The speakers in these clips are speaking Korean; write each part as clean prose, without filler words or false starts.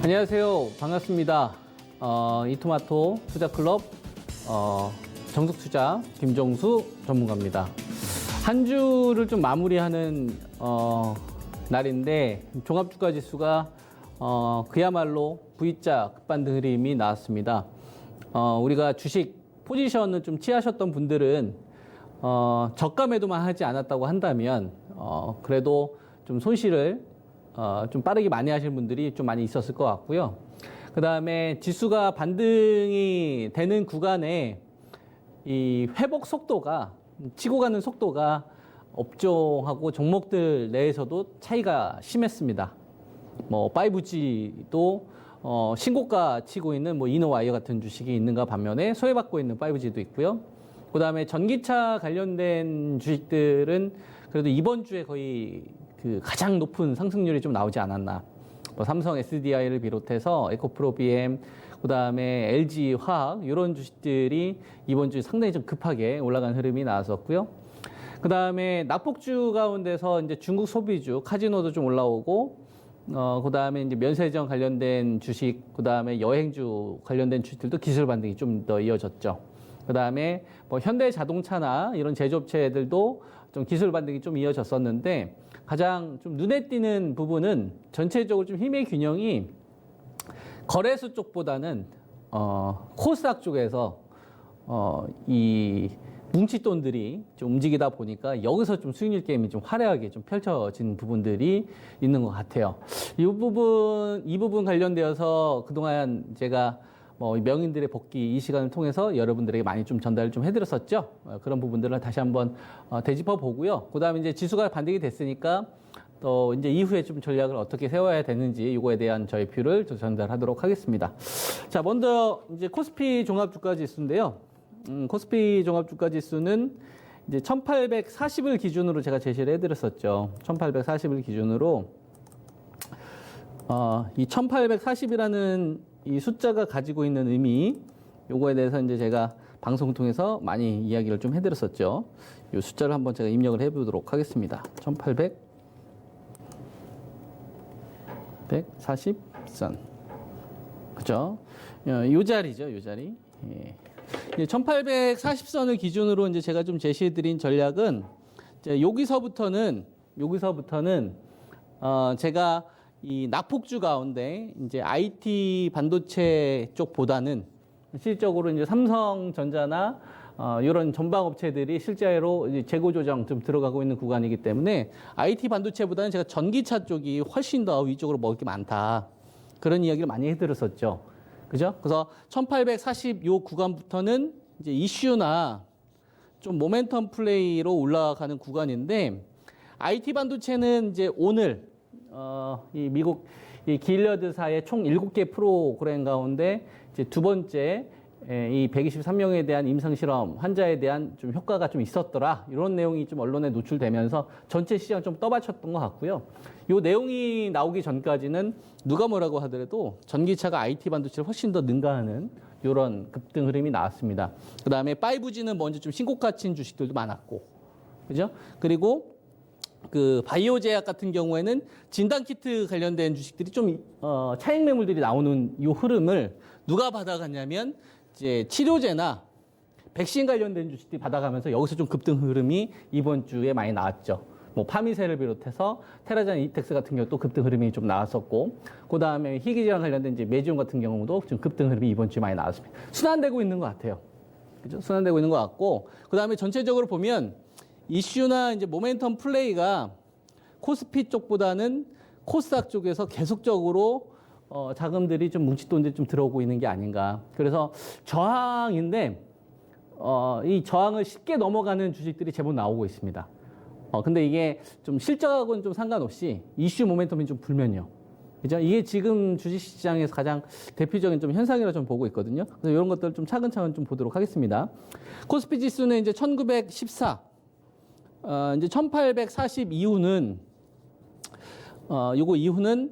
안녕하세요. 반갑습니다. 이토마토 투자클럽 정석투자 김종수 전문가입니다. 한 주를 좀 마무리하는 날인데 종합주가지수가 그야말로 V자 급반등 흐름이 나왔습니다. 우리가 주식 포지션을 좀 취하셨던 분들은 저가 매도만 하지 않았다고 한다면 그래도 좀 손실을 좀 빠르게 많이 하시는 분들이 좀 많이 있었을 것 같고요. 그 다음에 지수가 반등이 되는 구간에 이 회복 속도가, 치고 가는 속도가 업종하고 종목들 내에서도 차이가 심했습니다. 뭐 5G도 신고가 치고 있는 뭐 이노와이어 같은 주식이 있는가 반면에 소외받고 있는 5G도 있고요. 그 다음에 전기차 관련된 주식들은 그래도 이번 주에 거의 그 가장 높은 상승률이 좀 나오지 않았나. 뭐 삼성 SDI를 비롯해서 에코프로비엠, 그 다음에 LG 화학 이런 주식들이 이번 주에 상당히 좀 급하게 올라간 흐름이 나왔었고요. 그 다음에 낙폭주 가운데서 이제 중국 소비주, 카지노도 좀 올라오고, 그 다음에 이제 면세점 관련된 주식, 그 다음에 여행주 관련된 주식들도 기술 반등이 좀 더 이어졌죠. 그 다음에 뭐 현대자동차나 이런 제조업체들도 좀 기술 반등이 좀 이어졌었는데 가장 좀 눈에 띄는 부분은 전체적으로 좀 힘의 균형이 거래소 쪽보다는 코스닥 쪽에서 이 뭉칫돈들이 좀 움직이다 보니까 여기서 좀 수익률 게임이 좀 화려하게 좀 펼쳐진 부분들이 있는 것 같아요. 이 부분 관련되어서 그동안 제가 뭐 명인들의 복귀 이 시간을 통해서 여러분들에게 많이 좀 전달을 좀 해드렸었죠. 그런 부분들을 다시 한번 되짚어 보고요. 그다음에 이제 지수가 반등이 됐으니까 또 이제 이후에 좀 전략을 어떻게 세워야 되는지 이거에 대한 저희 뷰를 전달하도록 하겠습니다. 자, 먼저 이제 코스피 종합주가지수인데요. 코스피 종합주가지수는 이제 1840을 기준으로 제가 제시를 해드렸었죠. 1840을 기준으로 이 1840이라는 이 숫자가 가지고 있는 의미, 요거에 대해서 이제 제가 방송 통해서 많이 이야기를 좀 해드렸었죠. 이 숫자를 한번 제가 입력을 해보도록 하겠습니다. 1840선. 그죠? 요 자리죠, 요 자리. 예. 1840선을 기준으로 이제 제가 좀 제시해드린 전략은 이제 여기서부터는 제가 이 낙폭주 가운데 이제 IT 반도체 쪽보다는 실적으로 이제 삼성전자나 이런 전방 업체들이 실제로 이제 재고 조정 좀 들어가고 있는 구간이기 때문에 IT 반도체보다는 제가 전기차 쪽이 훨씬 더 위쪽으로 먹을 게 많다. 그런 이야기를 많이 해드렸었죠. 그죠? 그래서 1840 요 구간부터는 이제 이슈나 좀 모멘텀 플레이로 올라가는 구간인데 IT 반도체는 이제 오늘 이 미국 이 길러드사의 총 7개 프로그램 가운데 이제 두 번째 이 123명에 대한 임상실험 환자에 대한 좀 효과가 좀 있었더라. 이런 내용이 좀 언론에 노출되면서 전체 시장 좀 떠받쳤던 것 같고요. 이 내용이 나오기 전까지는 누가 뭐라고 하더라도 전기차가 IT 반도체를 훨씬 더 능가하는 이런 급등 흐름이 나왔습니다. 그 다음에 5G는 먼저 좀 신고가 친 주식들도 많았고, 그죠? 그리고 그 바이오 제약 같은 경우에는 진단키트 관련된 주식들이 좀 차익 매물들이 나오는 이 흐름을 누가 받아갔냐면 이제 치료제나 백신 관련된 주식들이 받아가면서 여기서 좀 급등 흐름이 이번 주에 많이 나왔죠. 뭐 파미세를 비롯해서 테라젠 이텍스 같은 경우 또 급등 흐름이 좀 나왔었고, 그 다음에 희귀질환 관련된 이제 메지온 같은 경우도 좀 급등 흐름이 이번 주에 많이 나왔습니다. 순환되고 있는 것 같아요. 그죠? 순환되고 있는 것 같고, 그 다음에 전체적으로 보면 이슈나 이제 모멘텀 플레이가 코스피 쪽보다는 코스닥 쪽에서 계속적으로 자금들이 좀 뭉칫돈들이 좀 들어오고 있는 게 아닌가. 그래서 저항인데 이 저항을 쉽게 넘어가는 주식들이 제법 나오고 있습니다. 근데 이게 좀 실적하고는 좀 상관없이 이슈 모멘텀이 좀 불면요. 그죠? 이게 지금 주식시장에서 가장 대표적인 좀 현상이라 좀 보고 있거든요. 그래서 이런 것들을 좀 차근차근 좀 보도록 하겠습니다. 코스피 지수는 이제 1914. 이제 1840 이후는, 요거 이후는,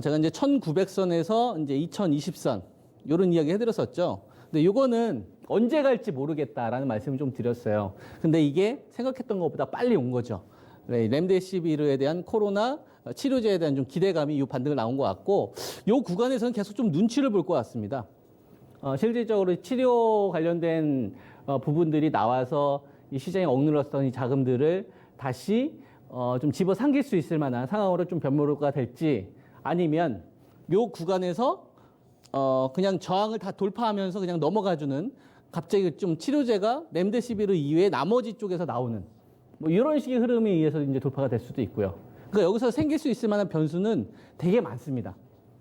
제가 이제 1900선에서 이제 2020선, 요런 이야기 해드렸었죠. 근데 요거는 언제 갈지 모르겠다라는 말씀을 좀 드렸어요. 근데 이게 생각했던 것보다 빨리 온 거죠. 네, 렘데시비르에 대한 코로나 치료제에 대한 좀 기대감이 이 반등을 나온 것 같고, 이 구간에서는 계속 좀 눈치를 볼 것 같습니다. 실질적으로 치료 관련된 부분들이 나와서 이 시장에 억눌렀던 이 자금들을 다시 좀 집어삼킬 수 있을 만한 상황으로 좀 변모가 될지, 아니면 요 구간에서 그냥 저항을 다 돌파하면서 그냥 넘어가주는, 갑자기 좀 치료제가 렘데시비르 이외에 나머지 쪽에서 나오는 뭐 이런 식의 흐름에 의해서 이제 돌파가 될 수도 있고요. 그러니까 여기서 생길 수 있을 만한 변수는 되게 많습니다.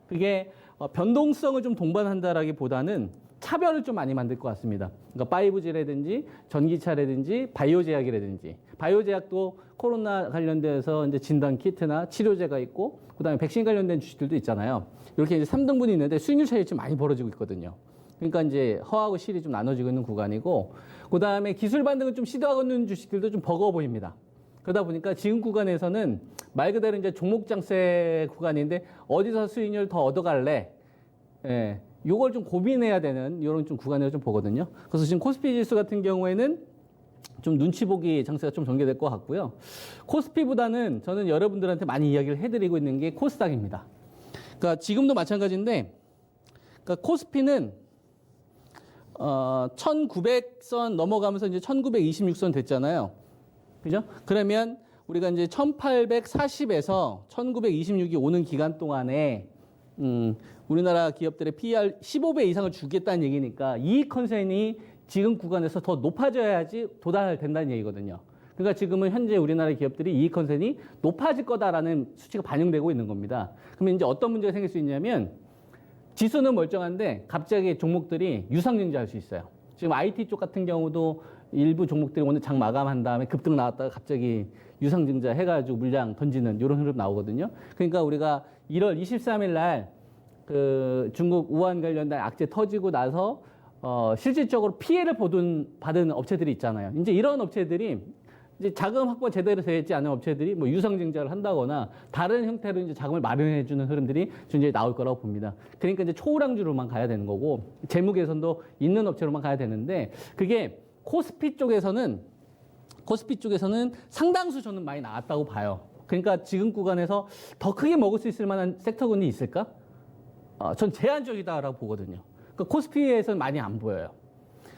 그게 변동성을 좀 동반한다라기보다는 차별을 좀 많이 만들 것 같습니다. 그러니까 5G라든지 전기차라든지 바이오 제약이라든지, 바이오 제약도 코로나 관련돼서 이제 진단 키트나 치료제가 있고, 그다음에 백신 관련된 주식들도 있잖아요. 이렇게 이제 3등분이 있는데 수익률 차이 좀 많이 벌어지고 있거든요. 그러니까 이제 허하고 실이 좀 나눠지고 있는 구간이고, 그다음에 기술 반등을 좀 시도하고 있는 주식들도 좀 버거워 보입니다. 그러다 보니까 지금 구간에서는 말 그대로 이제 종목 장세 구간인데 어디서 수익률 더 얻어갈래? 예, 요걸 좀 고민해야 되는 이런 좀 구간이라고 좀 보거든요. 그래서 지금 코스피 지수 같은 경우에는 좀 눈치 보기 장세가 좀 전개될 것 같고요. 코스피보다는 저는 여러분들한테 많이 이야기를 해드리고 있는 게 코스닥입니다. 그러니까 지금도 마찬가지인데, 그러니까 코스피는 1900선 넘어가면서 이제 1926선 됐잖아요. 그죠? 그러면 우리가 이제 1840에서 1926이 오는 기간 동안에 우리나라 기업들의 PER 15배 이상을 주겠다는 얘기니까 이익 컨센이 지금 구간에서 더 높아져야지 도달을 된다는 얘기거든요. 그러니까 지금은 현재 우리나라 기업들이 이익 컨센이 높아질 거다라는 수치가 반영되고 있는 겁니다. 그러면 이제 어떤 문제가 생길 수 있냐면, 지수는 멀쩡한데 갑자기 종목들이 유상증자할 수 있어요. 지금 IT 쪽 같은 경우도 일부 종목들이 오늘 장 마감한 다음에 급등 나왔다가 갑자기 유상증자 해가지고 물량 던지는 이런 흐름 나오거든요. 그러니까 우리가 1월 23일 날 그 중국 우한 관련된 악재 터지고 나서 실질적으로 피해를 받은 업체들이 있잖아요. 이제 이런 업체들이 이제 자금 확보 제대로 되지 않은 업체들이 뭐 유상증자를 한다거나 다른 형태로 이제 자금을 마련해주는 흐름들이 굉장히 나올 거라고 봅니다. 그러니까 이제 초우량주로만 가야 되는 거고, 재무 개선도 있는 업체로만 가야 되는데, 그게 코스피 쪽에서는 상당수 저는 많이 나왔다고 봐요. 그러니까 지금 구간에서 더 크게 먹을 수 있을 만한 섹터군이 있을까? 전 제한적이다라고 보거든요. 그러니까 코스피에서는 많이 안 보여요.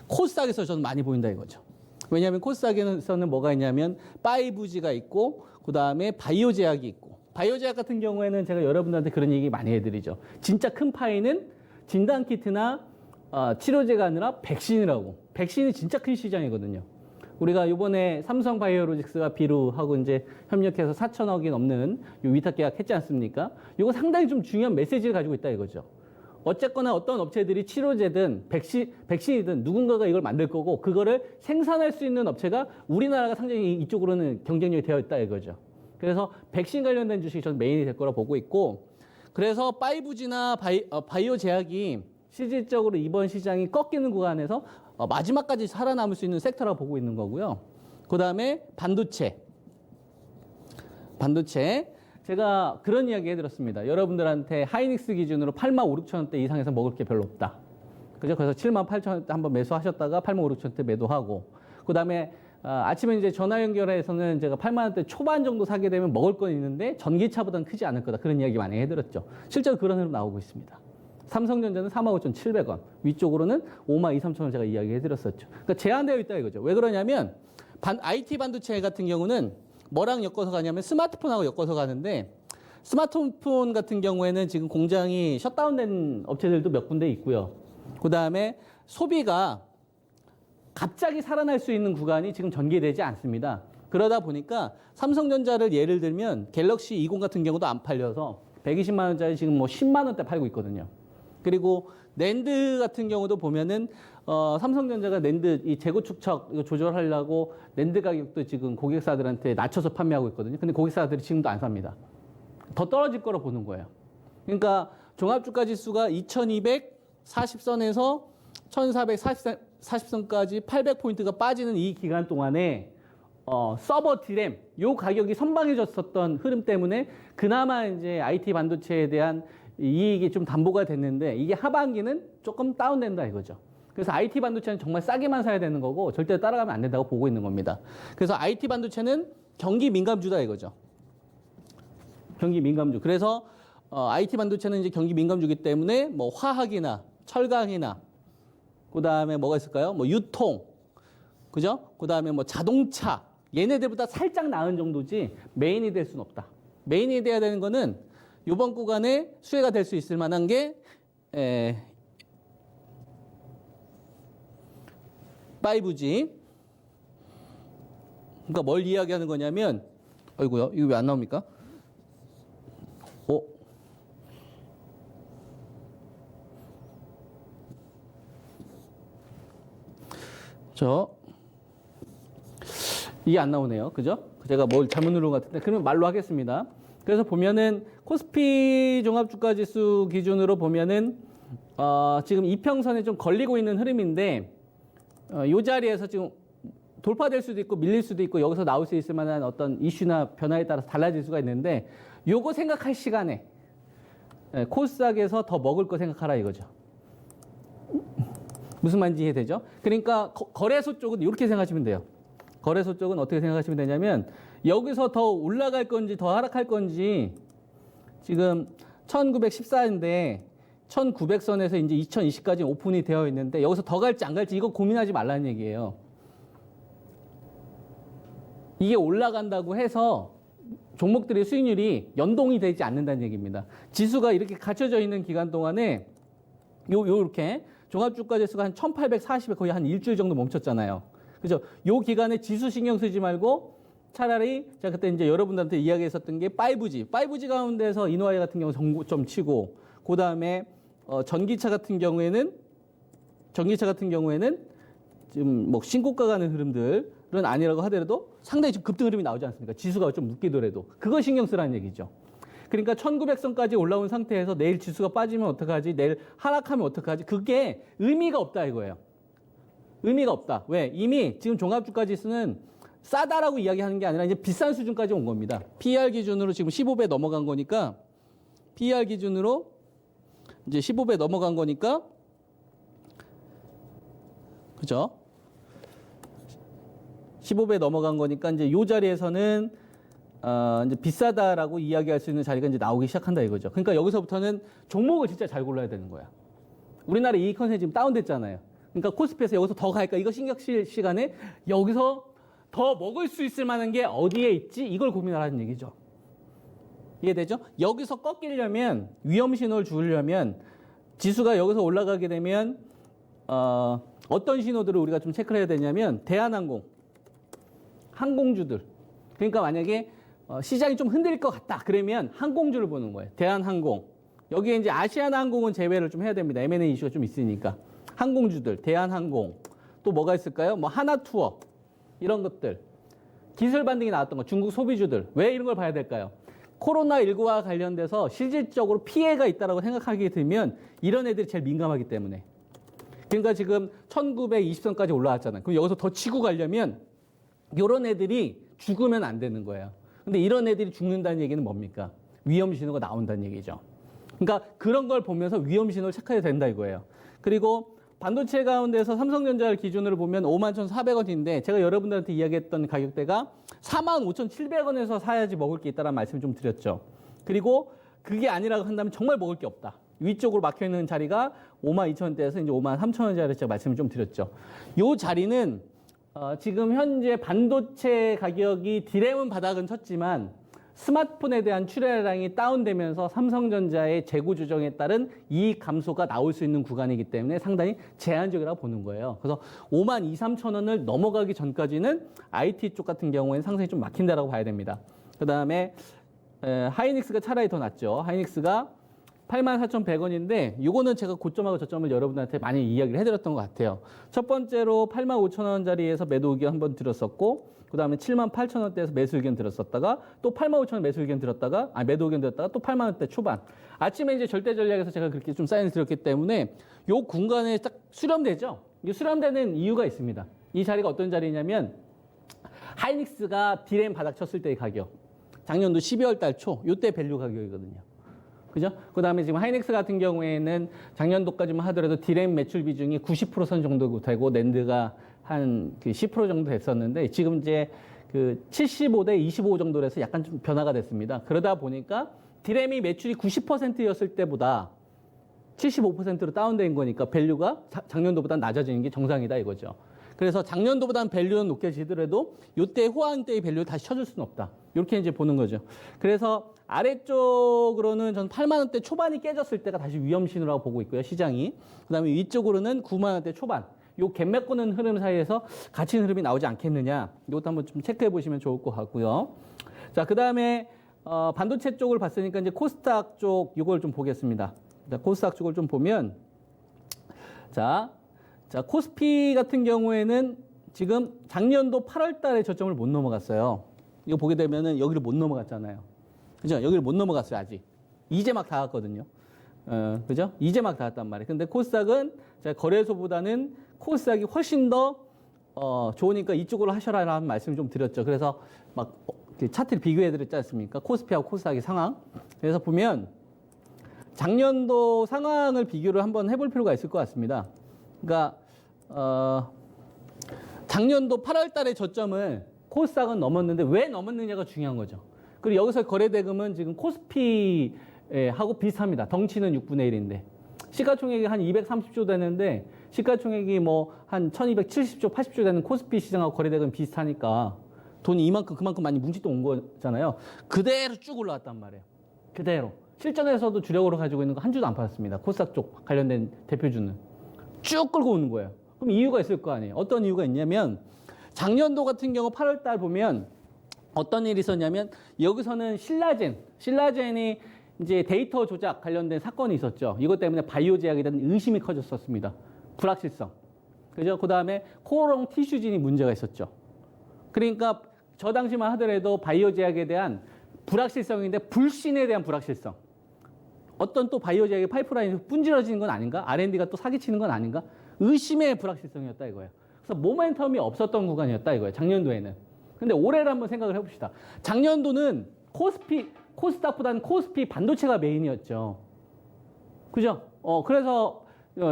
코스닥에서 저는 많이 보인다 이거죠. 왜냐하면 코스닥에서는 뭐가 있냐면 5G가 있고, 그 다음에 바이오 제약이 있고, 바이오 제약 같은 경우에는 제가 여러분들한테 그런 얘기 많이 해드리죠. 진짜 큰 파이는 진단 키트나 치료제가 아니라 백신이라고. 백신이 진짜 큰 시장이거든요. 우리가 이번에 삼성 바이오로직스가 비루하고 이제 협력해서 4천억이 넘는 요 위탁 계약 했지 않습니까? 이거 상당히 좀 중요한 메시지를 가지고 있다 이거죠. 어쨌거나 어떤 업체들이 치료제든 백신이든 누군가가 이걸 만들 거고, 그거를 생산할 수 있는 업체가 우리나라가 상당히 이쪽으로는 경쟁력이 되어 있다 이거죠. 그래서 백신 관련된 주식이 저는 메인이 될 거라 보고 있고, 그래서 5G나 바이오 제약이 실질적으로 이번 시장이 꺾이는 구간에서 마지막까지 살아남을 수 있는 섹터라고 보고 있는 거고요. 그 다음에 반도체. 제가 그런 이야기 해드렸습니다. 여러분들한테 하이닉스 기준으로 85,000, 6,000원대 이상에서 먹을 게 별로 없다. 그죠? 그래서 78,000원대 한번 매수하셨다가 85,000, 6,000원대 매도하고, 그 다음에 아침에 이제 전화 연결해서는 제가 8만원대 초반 정도 사게 되면 먹을 건 있는데 전기차보다는 크지 않을 거다. 그런 이야기 많이 해드렸죠. 실제로 그런 흐름 나오고 있습니다. 삼성전자는 45,700원, 위쪽으로는 52,300원 제가 이야기해드렸었죠. 그러니까 제한되어 있다 이거죠. 왜 그러냐면 IT 반도체 같은 경우는 뭐랑 엮어서 가냐면 스마트폰하고 엮어서 가는데, 스마트폰 같은 경우에는 지금 공장이 셧다운된 업체들도 몇 군데 있고요. 그 다음에 소비가 갑자기 살아날 수 있는 구간이 지금 전개되지 않습니다. 그러다 보니까 삼성전자를 예를 들면 갤럭시 20 같은 경우도 안 팔려서 120만 원짜리 지금 뭐 10만 원대 팔고 있거든요. 그리고 낸드 같은 경우도 보면은 삼성전자가 낸드 이 재고 축적 이거 조절하려고 낸드 가격도 지금 고객사들한테 낮춰서 판매하고 있거든요. 근데 고객사들이 지금도 안 삽니다. 더 떨어질 거로 보는 거예요. 그러니까 종합주가 지수가 2240선에서 1440선까지 800포인트가 빠지는 이 기간 동안에 서버 디램 요 가격이 선방해졌었던 흐름 때문에 그나마 이제 IT 반도체에 대한 이익이 좀 담보가 됐는데, 이게 하반기는 조금 다운된다 이거죠. 그래서 IT 반도체는 정말 싸게만 사야 되는 거고 절대 따라가면 안 된다고 보고 있는 겁니다. 그래서 IT 반도체는 경기 민감주다 이거죠. 경기 민감주. 그래서 IT 반도체는 이제 경기 민감주기 때문에 뭐 화학이나 철강이나 그다음에 뭐가 있을까요? 뭐 유통. 그죠? 그다음에 뭐 자동차. 얘네들보다 살짝 나은 정도지 메인이 될 수는 없다. 메인이 돼야 되는 거는 이번 구간에 수혜가 될 수 있을 만한 게 5G. 그러니까 뭘 이야기하는 거냐면 아이고요. 이거 왜 안 나옵니까? 이게 안 나오네요. 그죠? 제가 뭘 잘못 누른 것 같은데. 그러면 말로 하겠습니다. 그래서 보면은 코스피 종합주가지수 기준으로 보면은 지금 이평선에 좀 걸리고 있는 흐름인데 이 자리에서 지금 돌파될 수도 있고 밀릴 수도 있고 여기서 나올 수 있을 만한 어떤 이슈나 변화에 따라서 달라질 수가 있는데 요거 생각할 시간에 코스닥에서 더 먹을 거 생각하라 이거죠. 무슨 말인지 이해되죠? 그러니까 거래소 쪽은 이렇게 생각하시면 돼요. 거래소 쪽은 어떻게 생각하시면 되냐면 여기서 더 올라갈 건지 더 하락할 건지 지금 1914인데 1900선에서 이제 2020까지 오픈이 되어 있는데 여기서 더 갈지 안 갈지 이거 고민하지 말라는 얘기예요. 이게 올라간다고 해서 종목들의 수익률이 연동이 되지 않는다는 얘기입니다. 지수가 이렇게 갇혀져 있는 기간 동안에 요렇게 종합주가지수가 한 1840에 거의 한 일주일 정도 멈췄잖아요. 그죠? 요 기간에 지수 신경 쓰지 말고 차라리 제가 그때 이제 여러분들한테 이야기했었던 게 5G. 5G 가운데서 이노아이 같은 경우 정고점 치고 그 다음에 전기차 같은 경우에는 지금 뭐 신고가 가는 흐름들은 아니라고 하더라도 상당히 지금 급등 흐름이 나오지 않습니까? 지수가 좀 묶이더라도 그거 신경 쓰라는 얘기죠. 그러니까 1900선까지 올라온 상태에서 내일 지수가 빠지면 어떡하지? 내일 하락하면 어떡하지? 그게 의미가 없다 이거예요. 의미가 없다. 왜? 이미 지금 종합주가 지수는 싸다라고 이야기하는 게 아니라 이제 비싼 수준까지 온 겁니다. PER 기준으로 지금 15배 넘어간 거니까 PER 기준으로 이제 15배 넘어간 거니까 그죠? 15배 넘어간 거니까 이제 요 자리에서는 이제 비싸다라고 이야기할 수 있는 자리가 이제 나오기 시작한다 이거죠. 그러니까 여기서부터는 종목을 진짜 잘 골라야 되는 거야. 우리나라 이익 컨셉이 지금 다운됐잖아요. 그러니까 코스피에서 여기서 더 갈까? 이거 신경 쓸 시간에 여기서 더 먹을 수 있을 만한 게 어디에 있지? 이걸 고민하라는 얘기죠. 이해되죠? 여기서 꺾이려면 위험 신호를 주려면 지수가 여기서 올라가게 되면 어떤 신호들을 우리가 좀 체크를 해야 되냐면 대한항공, 항공주들. 그러니까 만약에 시장이 좀 흔들릴 것 같다. 그러면 항공주를 보는 거예요. 대한항공. 여기에 이제 아시아나항공은 제외를 좀 해야 됩니다. M&A 이슈가 좀 있으니까. 항공주들, 대한항공. 또 뭐가 있을까요? 뭐 하나투어. 이런 것들. 기술 반등이 나왔던 거. 중국 소비주들. 왜 이런 걸 봐야 될까요? 코로나19와 관련돼서 실질적으로 피해가 있다고 생각하게 되면 이런 애들이 제일 민감하기 때문에. 그러니까 지금 1920선까지 올라왔잖아요. 그럼 여기서 더 치고 가려면 이런 애들이 죽으면 안 되는 거예요. 근데 이런 애들이 죽는다는 얘기는 뭡니까? 위험 신호가 나온다는 얘기죠. 그러니까 그런 걸 보면서 위험 신호를 체크해야 된다 이거예요. 그리고 반도체 가운데서 삼성전자를 기준으로 보면 51,400원인데 제가 여러분들한테 이야기했던 가격대가 45,700원에서 사야지 먹을 게 있다는 말씀을 좀 드렸죠. 그리고 그게 아니라고 한다면 정말 먹을 게 없다. 위쪽으로 막혀있는 자리가 52,000원대에서 이제 53,000원짜리 제가 말씀을 좀 드렸죠. 이 자리는 지금 현재 반도체 가격이 디램은 바닥은 쳤지만 스마트폰에 대한 출하량이 다운되면서 삼성전자의 재고 조정에 따른 이익 감소가 나올 수 있는 구간이기 때문에 상당히 제한적이라고 보는 거예요. 그래서 52,000원을 넘어가기 전까지는 IT 쪽 같은 경우에는 상당히 좀 막힌다라고 봐야 됩니다. 그 다음에 하이닉스가 차라리 더 낫죠. 하이닉스가 84,100원인데 이거는 제가 고점하고 저점을 여러분한테 많이 이야기를 해드렸던 것 같아요. 첫 번째로 85,000원짜리에서 매도 의견 한번 드렸었고 그 다음에 78,000원대에서 매수 의견 들었었다가 또 85,000원 매수 의견 들었다가 매도 의견 들었다가 또 8만원대 초반. 아침에 이제 절대 전략에서 제가 그렇게 좀 사인을 드렸기 때문에 요 공간에 딱 수렴되죠. 이게 수렴되는 이유가 있습니다. 이 자리가 어떤 자리냐면 하이닉스가 디램 바닥 쳤을 때의 가격. 작년도 12월 달 초 요때 밸류 가격이거든요. 그죠? 그 다음에 지금 하이닉스 같은 경우에는 작년도까지만 하더라도 디램 매출 비중이 90% 선 정도 되고 낸드가 한 10% 정도 됐었는데 지금 이제 그 75대 25 정도로 해서 약간 좀 변화가 됐습니다. 그러다 보니까 디램이 매출이 90%였을 때보다 75%로 다운된 거니까 밸류가 작년도보다 낮아지는 게 정상이다 이거죠. 그래서 작년도보다는 밸류는 높게지더라도 이때 호황 때의 밸류를 다시 쳐줄 수는 없다. 이렇게 이제 보는 거죠. 그래서 아래쪽으로는 전 8만 원대 초반이 깨졌을 때가 다시 위험 신호라고 보고 있고요. 시장이. 그다음에 위쪽으로는 9만 원대 초반. 요 갭 메꾸는 흐름 사이에서 갇힌 흐름이 나오지 않겠느냐. 이것도 한번 좀 체크해 보시면 좋을 것 같고요. 자, 그다음에 반도체 쪽을 봤으니까 이제 코스닥 쪽 이걸 좀 보겠습니다. 자, 코스닥 쪽을 좀 보면 자, 코스피 같은 경우에는 지금 작년도 8월 달에 저점을 못 넘어갔어요. 이거 보게 되면은 여기를 못 넘어갔잖아요. 그죠? 여기를 못 넘어갔어요, 아직. 이제 막 닿았거든요. 그죠? 이제 막 닿았단 말이에요. 근데 코스닥은 제가 거래소보다는 코스닥이 훨씬 더 좋으니까 이쪽으로 하셔라라는 말씀을 좀 드렸죠. 그래서 막 차트를 비교해 드렸지 않습니까? 코스피하고 코스닥의 상황. 그래서 보면 작년도 상황을 비교를 한번 해볼 필요가 있을 것 같습니다. 그러니까 작년도 8월 달에 저점을 코스닥은 넘었는데 왜 넘었느냐가 중요한 거죠. 그리고 여기서 거래대금은 지금 코스피하고 비슷합니다. 덩치는 6분의 1인데 시가총액이 한 230조 되는데 시가총액이 뭐 한 1270조, 80조 되는 코스피 시장하고 거래대금 비슷하니까 돈이 이만큼 그만큼 많이 뭉치도 온 거잖아요. 그대로 쭉 올라왔단 말이에요. 그대로. 실전에서도 주력으로 가지고 있는 거 한 주도 안 팔았습니다. 코스닥 쪽 관련된 대표주는. 쭉 끌고 오는 거예요. 그럼 이유가 있을 거 아니에요. 어떤 이유가 있냐면 작년도 같은 경우 8월 달 보면 어떤 일이 있었냐면 여기서는 신라젠이 이제 데이터 조작 관련된 사건이 있었죠. 이것 때문에 바이오 제약에 대한 의심이 커졌었습니다. 불확실성. 그죠? 그 다음에 코오롱 티슈진이 문제가 있었죠. 그러니까 저 당시만 하더라도 바이오 제약에 대한 불확실성인데 불신에 대한 불확실성. 어떤 또 바이오 제약의 파이프라인이 분질러지는 건 아닌가? R&D가 또 사기치는 건 아닌가? 의심의 불확실성이었다 이거예요. 그래서 모멘텀이 없었던 구간이었다 이거예요. 작년도에는. 근데 올해를 한번 생각을 해봅시다. 작년도는 코스닥보다는 코스피 반도체가 메인이었죠. 그죠? 그래서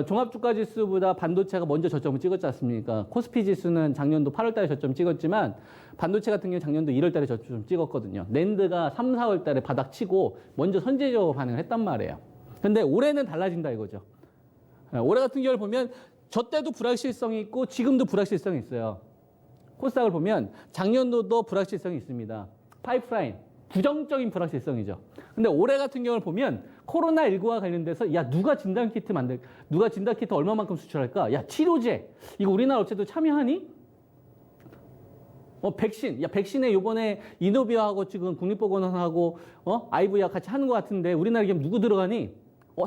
종합주가지수보다 반도체가 먼저 저점을 찍었지 않습니까? 코스피 지수는 작년도 8월 달에 저점 찍었지만 반도체 같은 경우 작년도 1월 달에 저점 찍었거든요. 낸드가 3, 4월 달에 바닥 치고 먼저 선제적으로 반응을 했단 말이에요. 근데 올해는 달라진다 이거죠. 올해 같은 경우를 보면 저 때도 불확실성이 있고 지금도 불확실성이 있어요. 코스닥을 보면 작년도도 불확실성이 있습니다. 파이프라인, 부정적인 불확실성이죠. 근데 올해 같은 경우를 보면 코로나19와 관련돼서 야 누가 진단키트 얼마만큼 수출할까? 야 치료제 이거 우리나라 업체도 참여하니? 백신에 요번에 이노비아하고 지금 국립보건원하고 아이브야 같이 하는 것 같은데 우리나라에 누구 들어가니?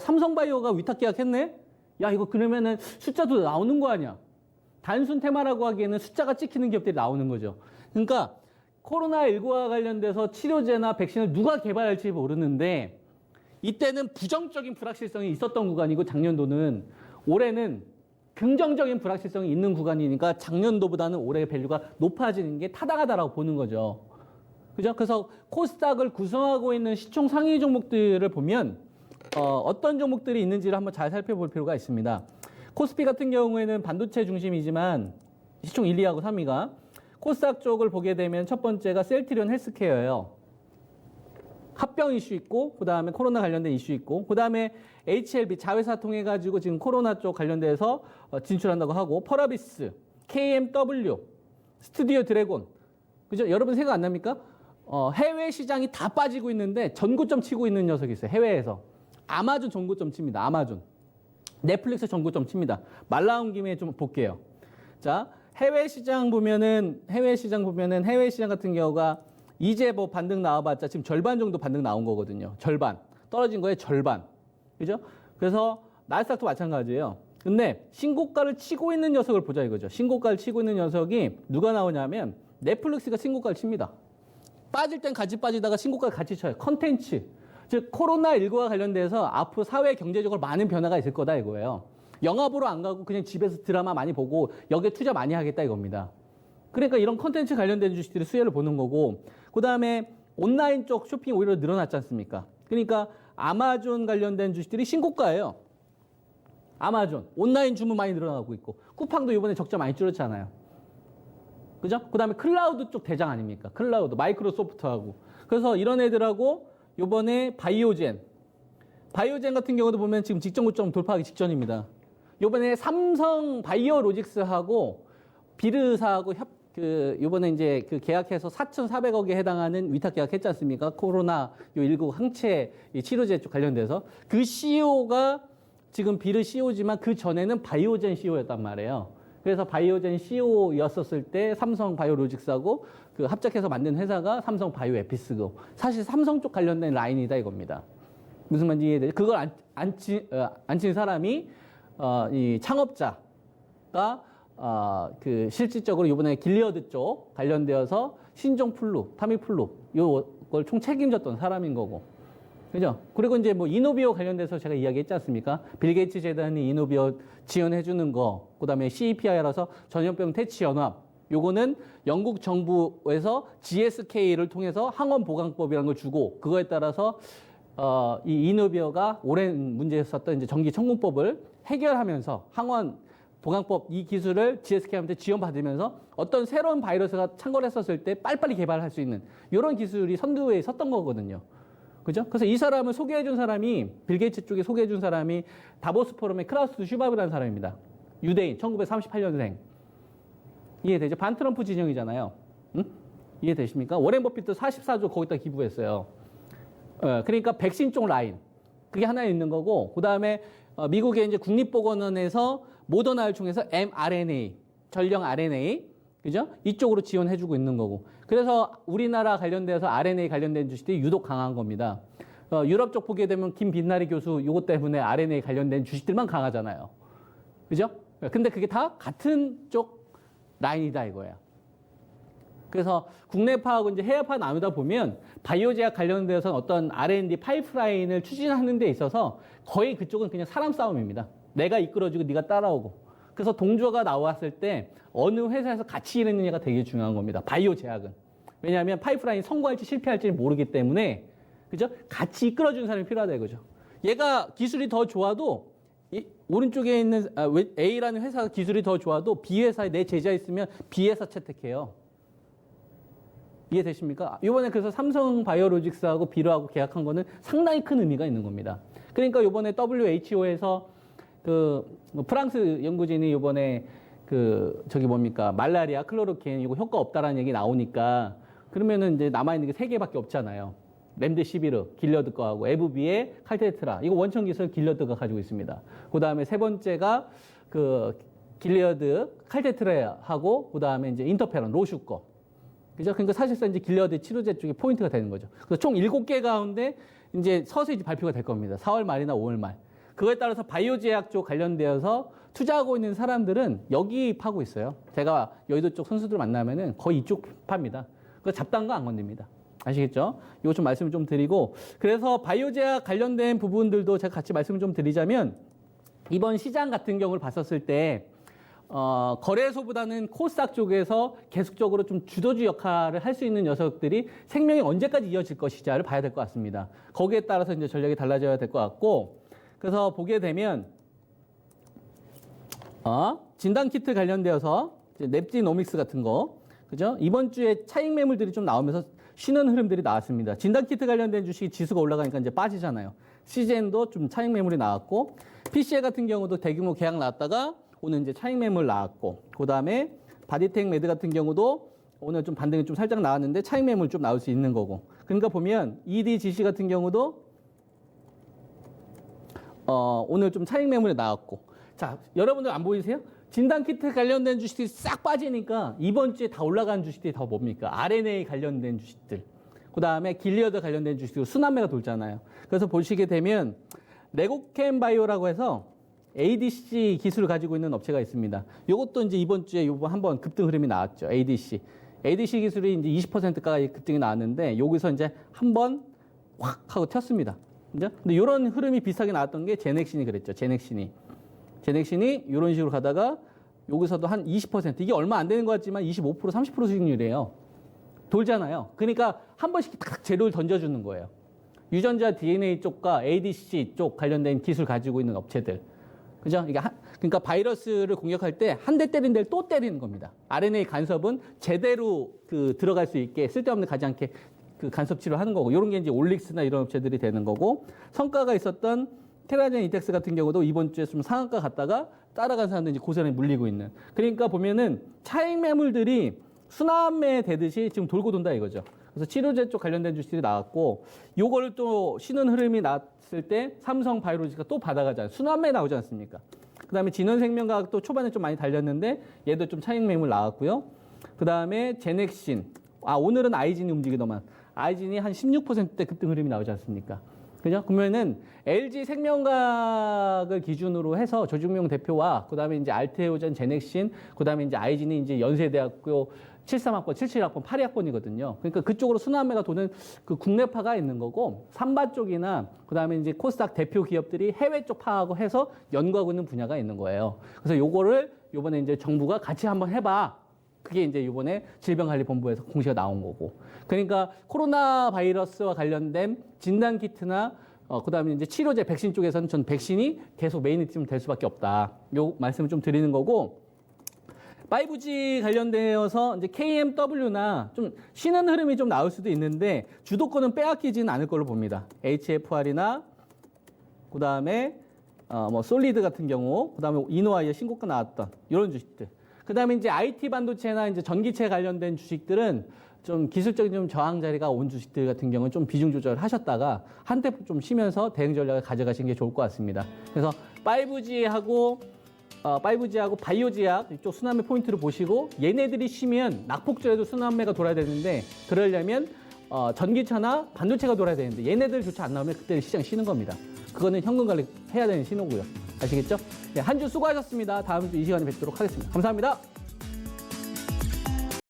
삼성바이오가 위탁 계약했네? 야 이거 그러면은 숫자도 나오는 거 아니야? 단순 테마라고 하기에는 숫자가 찍히는 기업들이 나오는 거죠. 그러니까 코로나19와 관련돼서 치료제나 백신을 누가 개발할지 모르는데 이때는 부정적인 불확실성이 있었던 구간이고 올해는 긍정적인 불확실성이 있는 구간이니까 작년도보다는 올해 밸류가 높아지는 게 타당하다라고 보는 거죠. 그죠? 그래서 코스닥을 구성하고 있는 시총 상위 종목들을 보면 어떤 종목들이 있는지를 한번 잘 살펴볼 필요가 있습니다. 코스피 같은 경우에는 반도체 중심이지만 시총 1, 2하고 3위가 코스닥 쪽을 보게 되면 첫 번째가 셀트리온 헬스케어예요. 합병 이슈 있고 그 다음에 코로나 관련된 이슈 있고 그 다음에 HLB 자회사 통해 가지고 지금 코로나 쪽 관련돼서 진출한다고 하고 펄어비스, KMW, 스튜디오 드래곤 그죠? 여러분 생각 안 납니까? 해외 시장이 다 빠지고 있는데 전고점 치고 있는 녀석이 있어요. 해외에서 아마존 전고점 칩니다. 아마존 넷플릭스 전고점 칩니다. 말 나온 김에 좀 볼게요. 자 해외 시장 보면은 해외 시장 같은 경우가 이제 뭐 반등 나와봤자 지금 절반 정도 반등 나온 거거든요. 절반. 떨어진 거에 절반. 그죠? 그래서 나스닥도 마찬가지예요. 근데 신고가를 치고 있는 녀석을 보자 이거죠. 신고가를 치고 있는 녀석이 누가 나오냐면 넷플릭스가 신고가를 칩니다. 빠질 땐 같이 빠지다가 신고가를 같이 쳐요. 컨텐츠. 즉 코로나19와 관련돼서 앞으로 사회 경제적으로 많은 변화가 있을 거다 이거예요. 영화 보러 안 가고 그냥 집에서 드라마 많이 보고 여기에 투자 많이 하겠다 이겁니다. 그러니까 이런 컨텐츠 관련된 주식들이 수혜를 보는 거고 그 다음에 온라인 쪽 쇼핑이 오히려 늘어났지 않습니까? 그러니까 아마존 관련된 주식들이 신고가예요. 아마존 온라인 주문 많이 늘어나고 있고 쿠팡도 이번에 적자 많이 줄였잖아요. 그죠? 그 다음에 클라우드 쪽 대장 아닙니까? 클라우드, 마이크로소프트하고. 그래서 이런 애들하고 요번에 바이오젠 같은 경우도 보면 지금 직전 고점 돌파하기 직전입니다. 요번에 삼성 바이오로직스하고 비르사하고 요번에 이제 그 계약해서 4,400억에 해당하는 위탁 계약했지 않습니까? 코로나 19 항체 치료제 쪽 관련돼서 그 CEO가 지금 비르 CEO지만 그 전에는 바이오젠 CEO였단 말이에요. 그래서 바이오젠 CEO였었을 때 삼성 바이오로직스하고 그 합작해서 만든 회사가 삼성 바이오에피스고 사실 삼성 쪽 관련된 라인이다 이겁니다. 무슨 말인지 이해되죠? 그걸 안 친 사람이 이 창업자가 그 실질적으로 이번에 길리어드 쪽 관련되어서 신종플루, 타미플루 요걸 총 책임졌던 사람인 거고. 그죠? 그리고 이제 뭐 이노비오 관련돼서 제가 이야기했지 않습니까? 빌 게이츠 재단이 이노비오 지원해 주는 거, 그다음에 CEPI라서 전염병 퇴치 연합. 요거는 영국 정부에서 GSK를 통해서 항원 보강법이라는 걸 주고 그거에 따라서 이 이노비오가 오랜 문제였었던 이제 전기 청구법을 해결하면서 항원 보강법 이 기술을 GSK한테 지원받으면서 어떤 새로운 바이러스가 창궐 했었을 때 빨리빨리 개발할 수 있는 이런 기술이 선두에 섰던 거거든요. 그죠? 그래서 이 사람을 소개해 준 사람이 빌 게이츠 쪽에 소개해 준 사람이 다보스 포럼의 크라우스 슈바브라는 사람입니다. 유대인 1938년생. 이해되죠? 반 트럼프 진영이잖아요. 응? 이해되십니까? 워렌 버핏도 44조 거기다 기부했어요. 그러니까 백신 쪽 라인. 그게 하나 있는 거고, 그 다음에 미국의 이제 국립보건원에서 모더나를 통해서 mRNA, 전령 RNA, 그죠? 이쪽으로 지원해주고 있는 거고. 그래서 우리나라 관련돼서 RNA 관련된 주식들이 유독 강한 겁니다. 유럽 쪽 보게 되면 김빛나리 교수 요것 때문에 RNA 관련된 주식들만 강하잖아요. 그죠? 근데 그게 다 같은 쪽 라인이다 이거예요. 그래서 국내파하고 이제 해외파 나누다 보면 바이오제약 관련돼서 어떤 R&D 파이프라인을 추진하는 데 있어서 거의 그쪽은 그냥 사람 싸움입니다. 내가 이끌어주고 네가 따라오고. 그래서 동조가 나왔을 때 어느 회사에서 같이 일했느냐가 되게 중요한 겁니다. 바이오제약은. 왜냐하면 파이프라인이 성공할지 실패할지는 모르기 때문에 그죠? 같이 이끌어주는 사람이 필요하다 이거죠. 얘가 기술이 더 좋아도 이 오른쪽에 있는 A라는 회사가 기술이 더 좋아도 B 회사에 내 제자 있으면 B 회사 채택해요. 이해되십니까? 이번에 그래서 삼성 바이오로직스하고 비르하고 계약한 거는 상당히 큰 의미가 있는 겁니다. 그러니까 이번에 WHO에서 그 프랑스 연구진이 이번에 그 저기 뭡니까 말라리아 클로로킨 이거 효과 없다라는 얘기 나오니까 그러면은 이제 남아 있는 게 세 개밖에 없잖아요. 렘데시비르 길리어드 거하고 에브비에 칼테트라 이거 원천 기술 길리어드가 가지고 있습니다. 그 다음에 세 번째가 그 길리어드 칼테트라하고 그 다음에 이제 인터페론 로슈 거. 그죠? 그러니까 사실상 이제 길리어드 치료제 쪽이 포인트가 되는 거죠. 그래서 총 7개 가운데 이제 서서히 발표가 될 겁니다. 4월 말이나 5월 말. 그거에 따라서 바이오제약 쪽 관련되어서 투자하고 있는 사람들은 여기 파고 있어요. 제가 여의도 쪽 선수들 만나면은 거의 이쪽 팝니다. 그거 잡다한 거 안 건립니다. 아시겠죠? 이거 좀 말씀을 좀 드리고 그래서 바이오제약 관련된 부분들도 제가 같이 말씀을 좀 드리자면 이번 시장 같은 경우를 봤었을 때 거래소보다는 코스닥 쪽에서 계속적으로 좀 주도주 역할을 할 수 있는 녀석들이 생명이 언제까지 이어질 것이냐를 봐야 될 것 같습니다. 거기에 따라서 이제 전략이 달라져야 될 것 같고, 그래서 보게 되면, 진단키트 관련되어서 넵지노믹스 같은 거, 그죠? 이번 주에 차익 매물들이 좀 나오면서 쉬는 흐름들이 나왔습니다. 진단키트 관련된 주식이 지수가 올라가니까 이제 빠지잖아요. 시젠도 좀 차익 매물이 나왔고, PCL 같은 경우도 대규모 계약 나왔다가 오늘 이제 차익 매물 나왔고, 그 다음에 바디텍 매드 같은 경우도 오늘 좀 반등이 좀 살짝 나왔는데 차익 매물 좀 나올 수 있는 거고. 그러니까 보면 EDGC 같은 경우도 오늘 좀 차익 매물이 나왔고. 자, 여러분들 안 보이세요? 진단키트 관련된 주식들이 싹 빠지니까 이번 주에 다 올라간 주식들이 더 뭡니까? RNA 관련된 주식들. 그 다음에 길리어드 관련된 주식들 순환매가 돌잖아요. 그래서 보시게 되면 레고캠 바이오라고 해서 ADC 기술을 가지고 있는 업체가 있습니다. 이것도 이제 이번 주에 요번 한번 급등 흐름이 나왔죠. ADC. ADC 기술이 이제 20%가까이 급등이 나왔는데 여기서 이제 한번 확 하고 튀었습니다. 그죠? 근데 이런 흐름이 비슷하게 나왔던 게 제넥신이 그랬죠. 제넥신이 이런 식으로 가다가 여기서도 한 20% 이게 얼마 안 되는 것 같지만 25% 30% 수익률이에요. 돌잖아요. 그러니까 한 번씩 딱 재료를 던져주는 거예요. 유전자 DNA 쪽과 ADC 쪽 관련된 기술 가지고 있는 업체들. 그죠? 이게 그러니까 바이러스를 공격할 때 한 대 때린 데를 또 때리는 겁니다. RNA 간섭은 제대로 들어갈 수 있게 쓸데없는 가지 않게 간섭 치료하는 거고, 이런 게 이제 올릭스나 이런 업체들이 되는 거고, 성과가 있었던 테라젠 이텍스 같은 경우도 이번 주에 좀 상한가 갔다가 따라간 사람들이 이제 고스란히 물리고 있는. 그러니까 보면은 차익 매물들이 순환매 되듯이 지금 돌고 돈다 이거죠. 그래서 치료제 쪽 관련된 주식들이 나왔고, 요거를 또 쉬는 흐름이 났을 때 삼성 바이오로직가 또 받아가잖아요. 순환매 나오지 않습니까? 그 다음에 진원생명과학 또 초반에 좀 많이 달렸는데 얘도 좀 차익 매물 나왔고요. 그 다음에 제넥신. 오늘은 아이진이 움직이더만. 아이진이 한 16%대 급등 흐름이 나오지 않습니까? 그죠? 그러면은 LG 생명과학을 기준으로 해서 조중용 대표와 그다음에 이제 알테오젠, 제넥신, 그다음에 이제 아이진이 이제 연세대학교 73학번, 77학번, 82학번이거든요. 그러니까 그쪽으로 순환매가 도는 그 국내파가 있는 거고, 삼바 쪽이나 그다음에 이제 코스닥 대표 기업들이 해외 쪽 파하고 해서 연구하고 있는 분야가 있는 거예요. 그래서 요거를 요번에 이제 정부가 같이 한번 해봐. 그게 이제 이번에 질병관리본부에서 공시가 나온 거고. 그러니까 코로나 바이러스와 관련된 진단 키트나 그다음에 이제 치료제, 백신 쪽에서는 전 백신이 계속 메인이 될 수밖에 없다. 요 말씀을 좀 드리는 거고. 5G 관련되어서 이제 KMW나 좀 쉬는 흐름이 좀 나올 수도 있는데 주도권은 빼앗기지는 않을 걸로 봅니다. HFR이나 그다음에 뭐 솔리드 같은 경우, 그다음에 이노아이의 신고가 나왔던 이런 주식들. 그다음에 이제 IT 반도체나 이제 전기체 관련된 주식들은 좀 기술적인 좀 저항 자리가 온 주식들 같은 경우는 좀 비중 조절을 하셨다가 한때 좀 쉬면서 대응 전략을 가져가시는 게 좋을 것 같습니다. 그래서 5G하고 바이오지약 이쪽 순환매 포인트를 보시고, 얘네들이 쉬면 낙폭주에도 순환매가 돌아야 되는데, 그러려면 전기차나 반도체가 돌아야 되는데 얘네들조차 안 나오면 그때는 시장 쉬는 겁니다. 그거는 현금 관리 해야 되는 신호고요. 아시겠죠? 네, 한 주 수고하셨습니다. 다음 주 이 시간에 뵙도록 하겠습니다. 감사합니다.